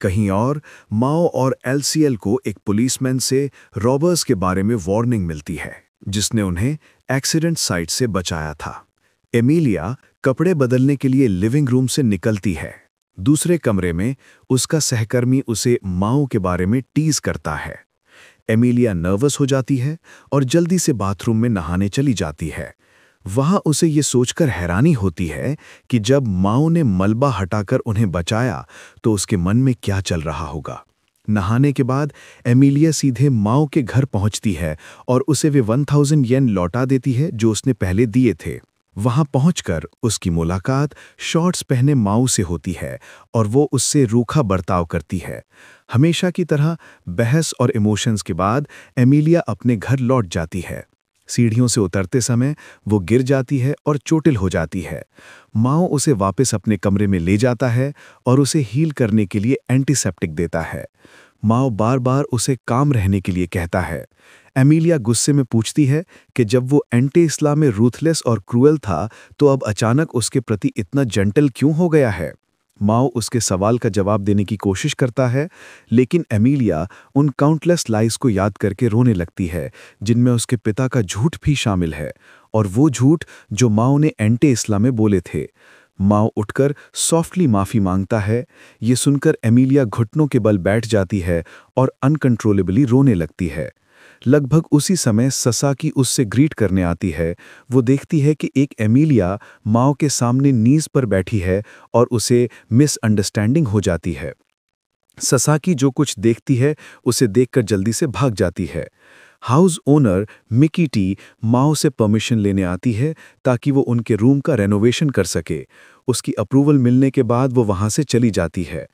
कहीं और माओ और एलसीएल को एक पुलिसमैन से रॉबर्स के बारे में वार्निंग मिलती है, जिसने उन्हें एक्सीडेंट साइट से बचाया था। एमिलिया कपड़े बदलने के लिए लिविंग रूम से निकलती है। दूसरे कमरे में उसका सहकर्मी उसे माओ के बारे में टीज करता है। एमिलिया नर्वस हो जाती है और जल्दी से बाथरूम में नहाने चली जाती है। वहां उसे ये सोचकर हैरानी होती है कि जब माओ ने मलबा हटाकर उन्हें बचाया तो उसके मन में क्या चल रहा होगा। नहाने के बाद एमिलिया सीधे माओ के घर पहुंचती है और उसे वे 1000 येन लौटा देती है जो उसने पहले दिए थे। वहां पहुंचकर उसकी मुलाकात शॉर्ट्स पहने माओ से होती है और वो उससे रूखा बर्ताव करती है। हमेशा की तरह बहस और इमोशंस के बाद एमिलिया अपने घर लौट जाती है। सीढ़ियों से उतरते समय वो गिर जाती है और चोटिल हो जाती है। माओ उसे वापस अपने कमरे में ले जाता है और उसे हील करने के लिए एंटीसेप्टिक देता है। माओ बार बार उसे काम रहने के लिए कहता है। एमिलिया गुस्से में पूछती है कि जब वो एंटी इस्लाम में रूथलेस और क्रूएल था तो अब अचानक उसके प्रति इतना जेंटल क्यों हो गया है। माओ उसके सवाल का जवाब देने की कोशिश करता है, लेकिन एमिलिया उन काउंटलेस लाइज को याद करके रोने लगती है जिनमें उसके पिता का झूठ भी शामिल है, और वो झूठ जो माओ ने एंटी इस्लाम में बोले थे। माओ उठकर सॉफ्टली माफी मांगता है। ये सुनकर एमिलिया घुटनों के बल बैठ जाती है और अनकंट्रोलेबली रोने लगती है। लगभग उसी समय ससाकी उससे ग्रीट करने आती है। वो देखती है कि एक एमिलिया माओ के सामने नीज पर बैठी है और उसे मिसअंडरस्टैंडिंग हो जाती है। ससाकी जो कुछ देखती है उसे देखकर जल्दी से भाग जाती है। हाउस ओनर मिकी टी माओ से परमिशन लेने आती है ताकि वो उनके रूम का रेनोवेशन कर सके। उसकी अप्रूवल मिलने के बाद वो वहां से चली जाती है।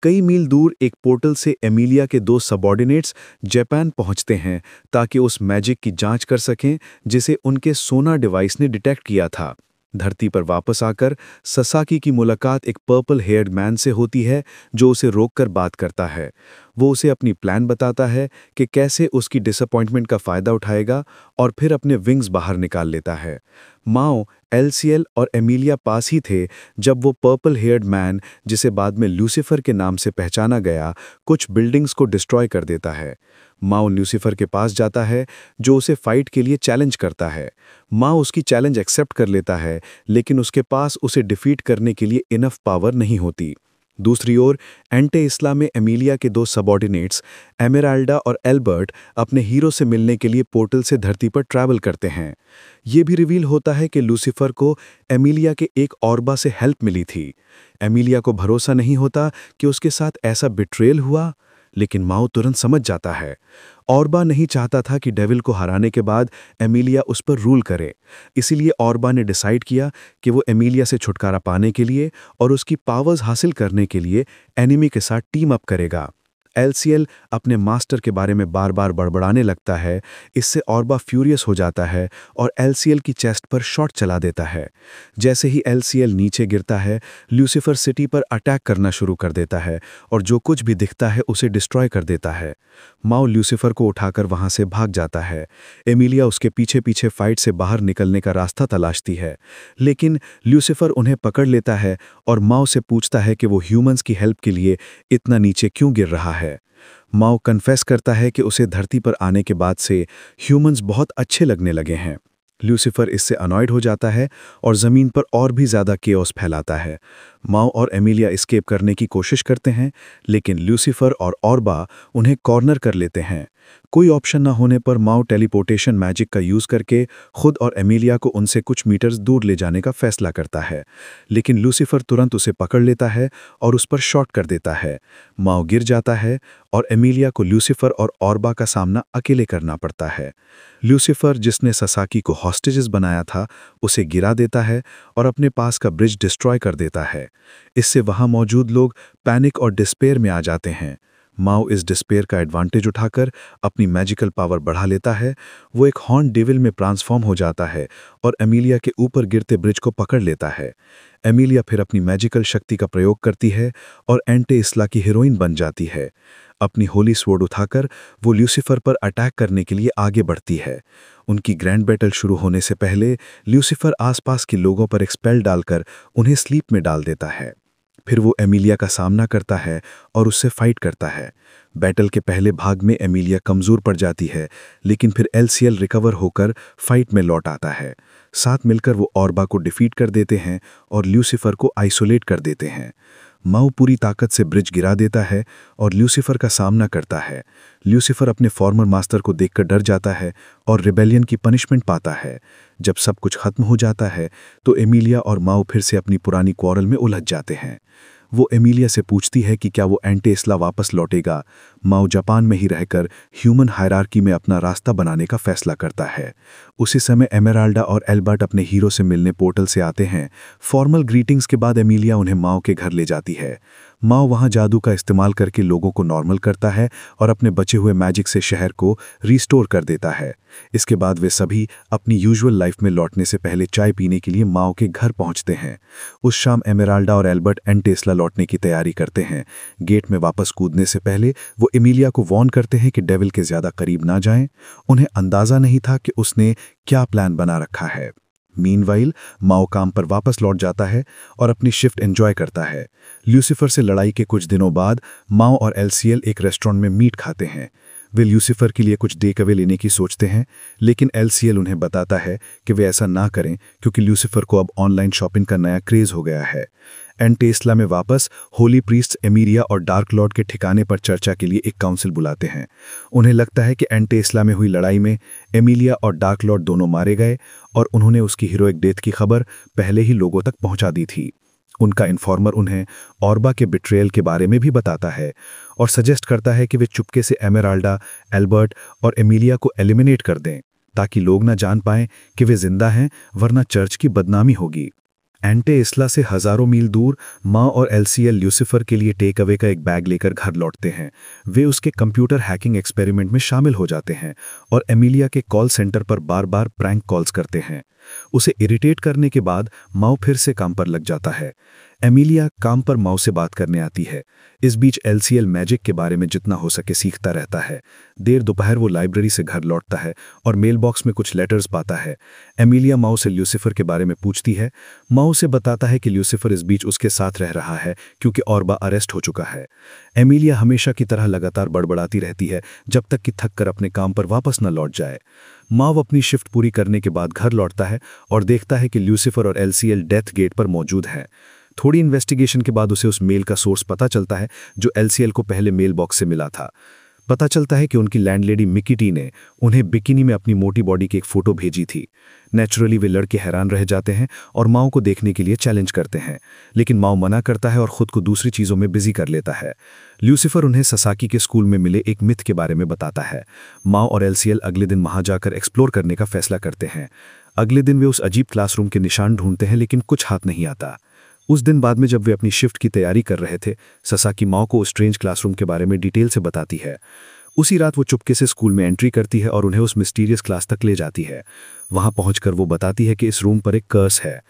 कई मील दूर एक पोर्टल से एमिलिया के 2 सबॉर्डिनेट्स जापान पहुंचते हैं ताकि उस मैजिक की जांच कर सकें जिसे उनके सोना डिवाइस ने डिटेक्ट किया था। धरती पर वापस आकर ससाकी की मुलाकात एक पर्पल हेयर्ड मैन से होती है जो उसे रोककर बात करता है। वो उसे अपनी प्लान बताता है कि कैसे उसकी डिसअपॉइंटमेंट का फ़ायदा उठाएगा और फिर अपने विंग्स बाहर निकाल लेता है। माओ, एलसीएल और एमिलिया पास ही थे जब वो पर्पल हेयर्ड मैन, जिसे बाद में लूसीफर के नाम से पहचाना गया, कुछ बिल्डिंग्स को डिस्ट्रॉय कर देता है। माओ लूसीफर के पास जाता है जो उसे फाइट के लिए चैलेंज करता है। माओ उसकी चैलेंज एक्सेप्ट कर लेता है, लेकिन उसके पास उसे डिफीट करने के लिए इनफ पावर नहीं होती। दूसरी ओर एंटे इस्लाम में एमिलिया के 2 सबॉर्डिनेट्स एमेराल्डा और एल्बर्ट अपने हीरो से मिलने के लिए पोर्टल से धरती पर ट्रैवल करते हैं। ये भी रिवील होता है कि लूसीफर को एमिलिया के एक औरबा से हेल्प मिली थी। एमिलिया को भरोसा नहीं होता कि उसके साथ ऐसा बिट्रेयल हुआ, लेकिन माओ तुरंत समझ जाता है। औरबा नहीं चाहता था कि डेविल को हराने के बाद एमिलिया उस पर रूल करे। इसीलिए औरबा ने डिसाइड किया कि वो एमिलिया से छुटकारा पाने के लिए और उसकी पावर्स हासिल करने के लिए एनिमी के साथ टीम अप करेगा। एलसीएल अपने मास्टर के बारे में बार बार बड़बड़ाने लगता है। इससे औरबा फ्यूरियस हो जाता है और एलसीएल की चेस्ट पर शॉट चला देता है। जैसे ही एलसीएल नीचे गिरता है, लूसीफर सिटी पर अटैक करना शुरू कर देता है और जो कुछ भी दिखता है उसे डिस्ट्रॉय कर देता है। माओ लूसीफर को उठाकर वहां से भाग जाता है। एमिलिया उसके पीछे पीछे फाइट से बाहर निकलने का रास्ता तलाशती है, लेकिन लूसीफर उन्हें पकड़ लेता है और माओ से पूछता है कि वो ह्यूमंस की हेल्प के लिए इतना नीचे क्यों गिर रहा है। माओ कन्फेस करता है कि उसे धरती पर आने के बाद से ह्यूमंस बहुत अच्छे लगने लगे हैं। लूसीफर इससे अनॉयड हो जाता है और ज़मीन पर और भी ज़्यादा केओस फैलाता है। माओ और एमिलिया एस्केप करने की कोशिश करते हैं, लेकिन लूसीफर और औरबा उन्हें कॉर्नर कर लेते हैं। कोई ऑप्शन न होने पर माओ टेलीपोर्टेशन मैजिक का यूज़ करके खुद और एमिलिया को उनसे कुछ मीटर्स दूर ले जाने का फैसला करता है, लेकिन लूसीफर तुरंत उसे पकड़ लेता है और उस पर शॉट कर देता है। माओ गिर जाता है और एमिलिया को लूसीफर और औरबा का सामना अकेले करना पड़ता है। लूसीफर, जिसने ससाकी को हॉस्टेजेस बनाया था, उसे गिरा देता है और अपने पास का ब्रिज डिस्ट्रॉय कर देता है। इससे वहां मौजूद लोग पैनिक और डिस्पेयर में आ जाते हैं। माओ इस डिस्पेयर का एडवांटेज उठाकर अपनी मैजिकल पावर बढ़ा लेता है। वो एक हॉर्न डेविल में ट्रांसफॉर्म हो जाता है और एमिलिया के ऊपर गिरते ब्रिज को पकड़ लेता है। एमिलिया फिर अपनी मैजिकल शक्ति का प्रयोग करती है और एंटे इस्ला की हीरोइन बन जाती है। अपनी होली स्वॉर्ड उठाकर वो लूसीफर पर अटैक करने के लिए आगे बढ़ती है। उनकी ग्रैंड बैटल शुरू होने से पहले लूसीफर आसपास के लोगों पर एक स्पेल डालकर उन्हें स्लीप में डाल देता है। फिर वो एमिलिया का सामना करता है और उससे फाइट करता है। बैटल के पहले भाग में एमिलिया कमज़ोर पड़ जाती है, लेकिन फिर एलसीएल रिकवर होकर फाइट में लौट आता है। साथ मिलकर वो ऑर्बा को डिफीट कर देते हैं और ल्यूसीफर को आइसोलेट कर देते हैं। माओ पूरी ताकत से ब्रिज गिरा देता है और ल्यूसीफर का सामना करता है। ल्यूसीफर अपने फॉर्मर मास्टर को देखकर डर जाता है और रिबेलियन की पनिशमेंट पाता है। जब सब कुछ खत्म हो जाता है तो एमिलिया और माओ फिर से अपनी पुरानी क्वारल में उलझ जाते हैं। वो एमिलिया से पूछती है कि क्या वो एंटेस्ला वापस लौटेगा। माओ जापान में ही रहकर ह्यूमन हायरार्की में अपना रास्ता बनाने का फैसला करता है। उसी समय एमेराल्डा और एल्बर्ट अपने हीरो से मिलने पोर्टल से आते हैं। फॉर्मल ग्रीटिंग्स के बाद एमिलिया उन्हें माओ के घर ले जाती है। माओ वहां जादू का इस्तेमाल करके लोगों को नॉर्मल करता है और अपने बचे हुए मैजिक से शहर को रिस्टोर कर देता है। इसके बाद वे सभी अपनी यूजुअल लाइफ में लौटने से पहले चाय पीने के लिए माओ के घर पहुंचते हैं। उस शाम एमेराल्डा और एल्बर्ट एंटेस्ला लौटने की तैयारी करते हैं। गेट में वापस कूदने से पहले वो एमिलिया को वार्न करते हैं कि डेविल के ज्यादा करीब ना जाएं। उन्हें अंदाजा नहीं था कि उसने क्या प्लान बना रखा है। मीनवाइल माओ काम पर वापस लौट जाता है और अपनी शिफ्ट एंजॉय करता है। ल्यूसीफर से लड़ाई के कुछ दिनों बाद माओ और एलसीएल एक रेस्टोरेंट में मीट खाते हैं। वे ल्यूसीफर के लिए कुछ टेक अवे लेने की सोचते हैं, लेकिन एलसीएल उन्हें बताता है कि वे ऐसा ना करें क्योंकि ल्यूसीफर को अब ऑनलाइन शॉपिंग का नया क्रेज हो गया है। एंटेस्ला में वापस होली प्रीस्ट एमिलिया और डार्क लॉर्ड के ठिकाने पर चर्चा के लिए एक काउंसिल बुलाते हैं। उन्हें लगता है कि एंटेस्ला में हुई लड़ाई में एमिलिया और डार्क लॉर्ड दोनों मारे गए और उन्होंने उसकी हीरोइक डेथ की खबर पहले ही लोगों तक पहुंचा दी थी। उनका इन्फॉर्मर उन्हें ऑर्बा के बिट्रेयल के बारे में भी बताता है और सजेस्ट करता है कि वे चुपके से एमेराल्डा, एल्बर्ट और एमिलिया को एलिमिनेट कर दें ताकि लोग न जान पाएं कि वे जिंदा हैं, वरना चर्च की बदनामी होगी। एंटेस्ला से हजारों मील दूर माँ और एलसीएल ल्यूसीफर के लिए टेक अवे का एक बैग लेकर घर लौटते हैं। वे उसके कंप्यूटर हैकिंग एक्सपेरिमेंट में शामिल हो जाते हैं और एमिलिया के कॉल सेंटर पर बार बार प्रैंक कॉल्स करते हैं। उसे इरिटेट करने के बाद माओ फिर से काम पर लग जाता है। एमिलिया काम पर माओ से बात करने आती है। इस बीच एलसीएल मैजिक के बारे में जितना हो सके सीखता रहता है। देर दोपहर वो लाइब्रेरी से घर लौटता है और मेल बॉक्स में कुछ लेटर्स पाता है। एमिलिया माओ से ल्यूसीफर के बारे में पूछती है। माओ से बताता है कि ल्यूसीफर इस बीच उसके साथ रह रहा है क्योंकि ऑर्बा अरेस्ट हो चुका है। एमिलिया हमेशा की तरह लगातार बड़बड़ाती रहती है जब तक कि थक कर अपने काम पर वापस न लौट जाए। माओ अपनी शिफ्ट पूरी करने के बाद घर लौटता है और देखता है कि ल्यूसीफर और एलसीएल डेथ गेट पर मौजूद हैं। थोड़ी इन्वेस्टिगेशन के बाद उसे उस मेल का सोर्स पता चलता है जो एलसीएल को पहले मेल बॉक्स से मिला था। पता चलता है कि उनकी लैंडलेडी मिकी टी ने उन्हें बिकिनी में अपनी मोटी बॉडी की एक फोटो भेजी थी। नेचुरली वे लड़के हैरान रह जाते हैं और माओ को देखने के लिए चैलेंज करते हैं, लेकिन माओ मना करता है और खुद को दूसरी चीज़ों में बिजी कर लेता है। ल्यूसीफर उन्हें ससाकी के स्कूल में मिले एक मिथ के बारे में बताता है। माओ और एलसीएल अगले दिन वहां जाकर एक्सप्लोर करने का फैसला करते हैं। अगले दिन वे उस अजीब क्लासरूम के निशान ढूंढते हैं, लेकिन कुछ हाथ नहीं आता। उस दिन बाद में जब वे अपनी शिफ्ट की तैयारी कर रहे थे, ससाकी माओ को उस स्ट्रेंज क्लासरूम के बारे में डिटेल से बताती है। उसी रात वो चुपके से स्कूल में एंट्री करती है और उन्हें उस मिस्टीरियस क्लास तक ले जाती है। वहां पहुंचकर वो बताती है कि इस रूम पर एक कर्स है।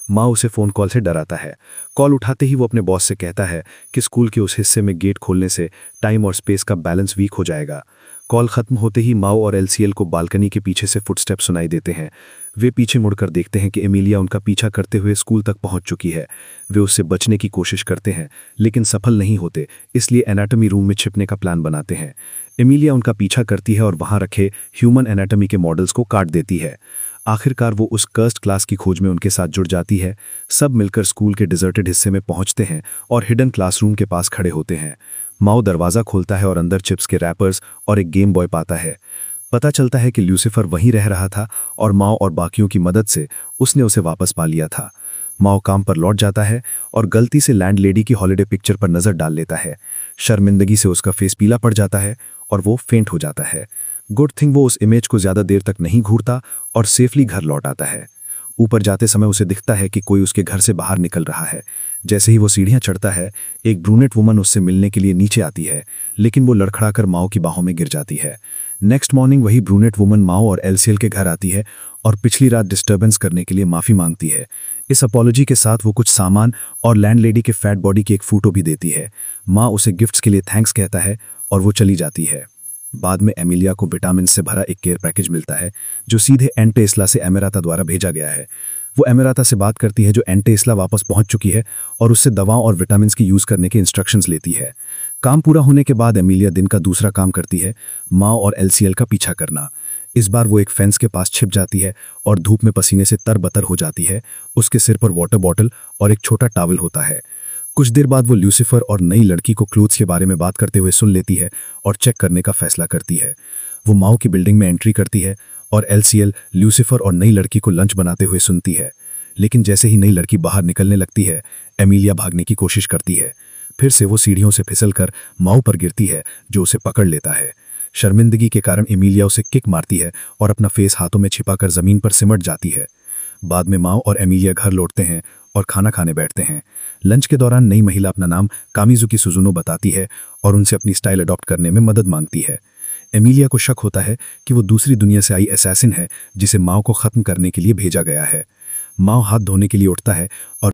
माओ उसे फ़ोन कॉल से डराता है। कॉल उठाते ही वो अपने बॉस से कहता है कि स्कूल के उस हिस्से में गेट खोलने से टाइम और स्पेस का बैलेंस वीक हो जाएगा। कॉल खत्म होते ही माओ और एलसीएल को बालकनी के पीछे से फुटस्टेप सुनाई देते हैं। वे पीछे मुड़कर देखते हैं कि एमिलिया उनका पीछा करते हुए स्कूल तक पहुंच चुकी है। वे उससे बचने की कोशिश करते हैं, लेकिन सफल नहीं होते, इसलिए एनाटॉमी रूम में छिपने का प्लान बनाते हैं। एमिलिया उनका पीछा करती है और वहां रखे ह्यूमन एनाटॉमी के मॉडल्स को काट देती है। आखिरकार वो उस कर्स्ड क्लास की खोज में उनके साथ जुड़ जाती है। सब मिलकर स्कूल के डिजर्टेड हिस्से में पहुंचते हैं और हिडन क्लासरूम के पास खड़े होते हैं। माओ दरवाज़ा खोलता है और अंदर चिप्स के रैपर्स और एक गेम बॉय पाता है। पता चलता है कि ल्यूसीफर वहीं रह रहा था और माओ और बाकियों की मदद से उसने उसे वापस पा लिया था। माओ काम पर लौट जाता है और गलती से लैंडलेडी की हॉलिडे पिक्चर पर नज़र डाल लेता है। शर्मिंदगी से उसका फेस पीला पड़ जाता है और वो फेंट हो जाता है। गुड थिंग वो उस इमेज को ज़्यादा देर तक नहीं घूरता और सेफली घर लौट आता है। ऊपर जाते समय उसे दिखता है कि कोई उसके घर से बाहर निकल रहा है। जैसे ही वो सीढ़ियां चढ़ता है, एक ब्रूनेट वुमन उससे मिलने के लिए नीचे आती है, लेकिन वो लड़खड़ाकर माओ की बाहों में गिर जाती है। नेक्स्ट मॉर्निंग वही ब्रूनेट वुमन माओ और एलसीएल के घर आती है और पिछली रात डिस्टर्बेंस करने के लिए माफ़ी मांगती है। इस अपॉलॉजी के साथ वो कुछ सामान और लैंडलेडी के फैट बॉडी की एक फोटो भी देती है। माँ उसे गिफ्ट्स के लिए थैंक्स कहता है और वो चली जाती है। बाद में एमिलिया को विटामिन से भरा एक केयर पैकेज मिलता है जो सीधे एंटेस्ला से एमेराता द्वारा भेजा गया है। वो एमिराता से बात करती है जो एंटेस्ला वापस पहुंच चुकी है और उससे दवाओं और विटामिन की यूज़ करने के इंस्ट्रक्शंस लेती है। काम पूरा होने के बाद एमिलिया दिन का दूसरा काम करती है, माओ और एलसीएल का पीछा करना। इस बार वो एक फेंस के पास छिप जाती है और धूप में पसीने से तरबतर हो जाती है। उसके सिर पर वाटर बॉटल और एक छोटा टॉवल होता है। कुछ देर बाद वो ल्यूसीफर और नई लड़की को क्लोथ्स के बारे में बात करते हुए सुन लेती है और चेक करने का फैसला करती है। वो माओ की बिल्डिंग में एंट्री करती है और एलसीएल, ल्यूसीफर और नई लड़की को लंच बनाते हुए सुनती है। लेकिन जैसे ही नई लड़की बाहर निकलने लगती है, एमिलिया भागने की कोशिश करती है। फिर से वो सीढ़ियों से फिसलकर माओ पर गिरती है जो उसे पकड़ लेता है। शर्मिंदगी के कारण एमिलिया उसे किक मारती है और अपना फेस हाथों में छिपाकर जमीन पर सिमट जाती है। बाद में माओ और एमिलिया घर लौटते हैं और खाना खाने बैठते हैं। लंच के दौरान नई महिला अपना नाम कामिजुकी सुजुनो बताती है और उनसे अपनी स्टाइल अडॉप्ट करने में मदद मांगती है। एमिलिया को शक होता है कि वो दूसरी दुनिया से आई असैसिन है जिसे माओ को खत्म करने के लिए भेजा गया है। माओ हाथ धोने के लिए उठता है और